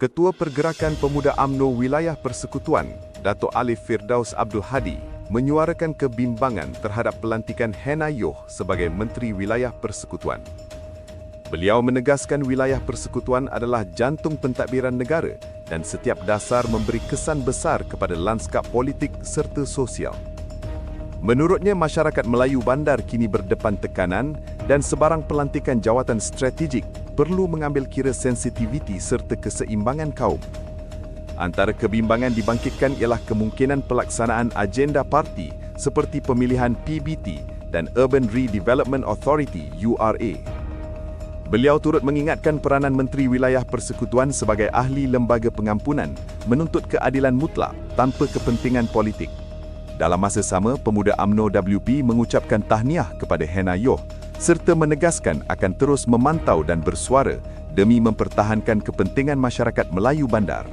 Ketua Pergerakan Pemuda UMNO Wilayah Persekutuan, Dato' Alif Firdaus Abdul Hadi, menyuarakan kebimbangan terhadap pelantikan Hena Yoh sebagai Menteri Wilayah Persekutuan. Beliau menegaskan wilayah persekutuan adalah jantung pentadbiran negara dan setiap dasar memberi kesan besar kepada lanskap politik serta sosial. Menurutnya, masyarakat Melayu Bandar kini berdepan tekanan dan sebarang pelantikan jawatan strategik perlu mengambil kira sensitiviti serta keseimbangan kaum. Antara kebimbangan dibangkitkan ialah kemungkinan pelaksanaan agenda parti seperti pemilihan PBT dan Urban Redevelopment Authority (URA). Beliau turut mengingatkan peranan Menteri Wilayah Persekutuan sebagai ahli lembaga pengampunan menuntut keadilan mutlak tanpa kepentingan politik. Dalam masa sama, Pemuda UMNO WP mengucapkan tahniah kepada Hena Yoh serta menegaskan akan terus memantau dan bersuara demi mempertahankan kepentingan masyarakat Melayu Bandar.